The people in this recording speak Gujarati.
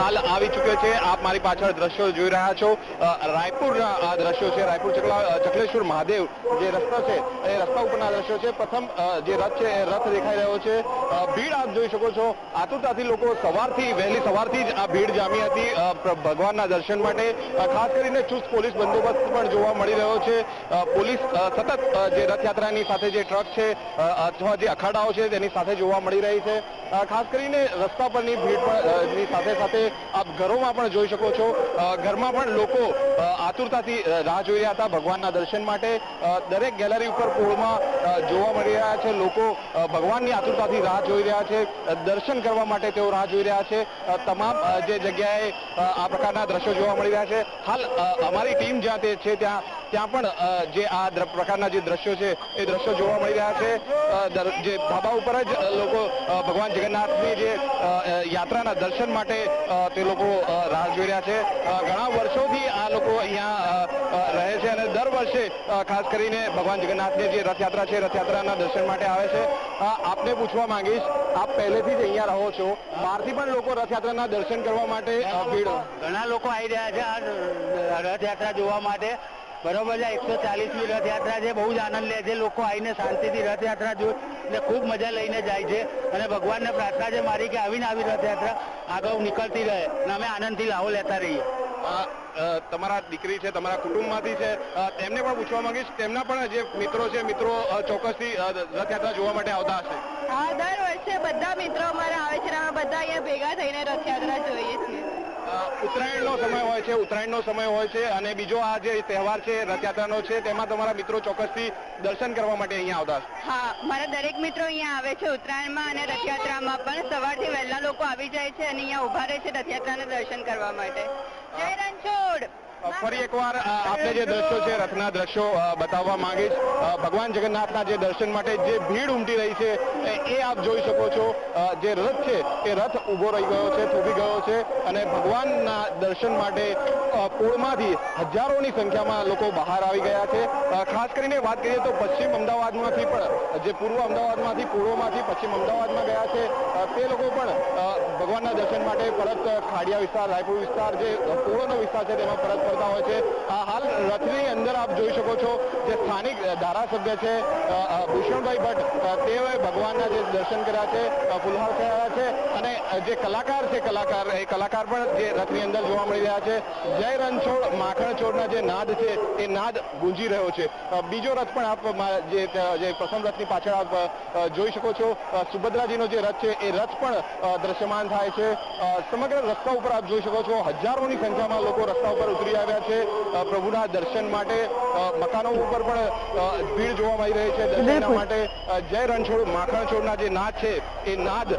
હાલ આવી ચૂક્યો છે। આપ મારી પાછળ દ્રશ્યો જોઈ રહ્યા છો। રાયપુરના આ દ્રશ્યો છે। રાયપુર ચકલેશ્વર મહાદેવ જે રસ્તો છે એ રસ્તા ઉપરના દ્રશ્યો છે। પ્રથમ જે રથ છે એ રથ દેખાઈ રહ્યો છે। ભીડ આપ જોઈ શકો છો। આતુરતાથી લોકો વહેલી સવારથી જ આ ભીડ જામી હતી ભગવાનના દર્શન માટે। ખાસ કરીને ચુસ્ત પોલીસ બંદોબસ્ત પણ જોવા મળી રહ્યો છે। પોલીસ સતત જે રથયાત્રાની સાથે જે ટ્રક છે અથવા જે અખાડાઓ છે તેની સાથે જોવા મળી રહી છે। ખાસ કરીને રસ્તા પરની ભીડની સાથે સાથે આપ ઘરોમાં પણ જોઈ શકો છો। ઘરમાં પણ લોકો આતુરતાથી રાહ જોઈ રહ્યા હતા ભગવાનના દર્શન માટે। દરેક ગેલેરી ઉપર પોળમાં જોવા મળી રહ્યા છે। લોકો ભગવાનની આતુરતાથી રાહ જોઈ રહ્યા છે। દર્શન કરવા માટે તેઓ રાહ જોઈ રહ્યા છે। તમામ જે જગ્યાએ આ પ્રકારના દ્રશ્યો જોવા મળી રહ્યા છે। હાલ અમારી ટીમ જ્યાં તે છે ત્યાં પણ જે આ પ્રકારના જે દ્રશ્યો છે એ દ્રશ્યો જોવા મળી રહ્યા છે। જે ધાબા ઉપર જ લોકો ભગવાન જગન્નાથની જે યાત્રાના દર્શન માટે તે લોકો રાહ જોઈ રહ્યા છે। ઘણા વર્ષોથી આ લોકો અહીંયા રહે છે અને દર વર્ષે ખાસ કરીને ભગવાન જગન્નાથની જે રથયાત્રા છે રથયાત્રાના દર્શન માટે આવે છે। આપને પૂછવા માંગીશ, આપ પહેલેથી જ અહીંયા રહો છો, બહારથી પણ લોકો રથયાત્રાના દર્શન કરવા માટે ઘણા લોકો આવી રહ્યા છે આ રથયાત્રા જોવા માટે। બરોબર છે, 140મી રથયાત્રા છે। બહુ જ આનંદ લે છે લોકો આવીને શાંતિથી રથયાત્રા જોઈ ને ખૂબ મજા લઈને જાય છે। અને ભગવાનને પ્રાર્થના છે મારી કે આવીને આવી રથયાત્રા આગળ નીકળતી રહે અને અમે આનંદથી લાવો લેતા રહીએ। તમારા દીકરી છે, તમારા કુટુંબમાંથી છે, તેમને પણ પૂછવા માંગીશ, તેમના પણ જે મિત્રો છે, મિત્રો ચોક્કસથી રથયાત્રા જોવા માટે આવતા હશે। હા, દર વર્ષે બધા મિત્રો અમારા આવે છે અને અમે બધા અહીંયા ભેગા થઈને રથયાત્રા જોઈએ છીએ। ઉત્તરાયણનો સમય હોય છે, ઉત્તરાયણનો સમય હોય છે અને બીજો આ જે તહેવાર છે રથયાત્રાનો છે તેમાં તમારા મિત્રો ચોક્કસથી દર્શન કરવા માટે અહીંયા આવતા હશે। હા, મારા દરેક મિત્રો અહીંયા આવે છે ઉત્તરાયણમાં અને રથયાત્રામાં પણ। સવારથી વહેલા લોકો આવી જાય છે અને અહીંયા ઉભા રહે છે રથયાત્રાના દર્શન કરવા માટે। જય રણછોડ। ફરી એકવાર આપણે જે દ્રશ્યો છે રથના દ્રશ્યો બતાવવા માંગીશ। ભગવાન જગન્નાથના જે દર્શન માટે જે ભીડ ઉમટી રહી છે એ આપ જોઈ શકો છો। જે રથ છે એ રથ ઊભો રહી ગયો છે, થોભી ગયો છે અને ભગવાનના દર્શન માટે પોળમાંથી હજારોની સંખ્યામાં લોકો બહાર આવી ગયા છે। ખાસ કરીને વાત કરીએ તો પશ્ચિમ અમદાવાદમાંથી પણ જે પૂર્વ અમદાવાદમાંથી પોળોમાંથી પશ્ચિમ અમદાવાદમાં ગયા છે તે લોકો પણ ભગવાનના દર્શન માટે પરત ખાડિયા વિસ્તાર, રાયપુર વિસ્તાર જે પોળોનો વિસ્તાર છે તેમાં પરત ફરતા હોય છે। હાલ રથની અંદર આપ જોઈ શકો છો જે સ્થાનિક ધારાસભ્ય છે ભૂષણભાઈ ભટ્ટ, તેઓએ ભગવાનના જે દર્શન કર્યા છે, ફુલહાર કર્યા છે અને જે કલાકાર છે એ કલાકાર પણ જે રથની અંદર જોવા મળી રહ્યા છે। જય રણછોડ માખણ છોડના જે નાદ છે એ નાદ ગુંજી રહ્યો છે। બીજો રથ પણ આપ જે પ્રથમ રથની પાછળ આપ જોઈ શકો છો, સુભદ્રાજીનો જે રથ છે એ રથ પણ દ્રશ્યમાન થાય છે। સમગ્ર રસ્તા ઉપર આપ જોઈ શકો છો હજારોની સંખ્યામાં લોકો રસ્તા ઉપર ઉતરી આવ્યા છે પ્રભુના દર્શન માટે। મકાનો ઉપર પણ ભીડ જોવા મળી રહી છે દર્શનના માટે। જય રણછોડ માખણ છોડના જે નાદ છે એ નાદ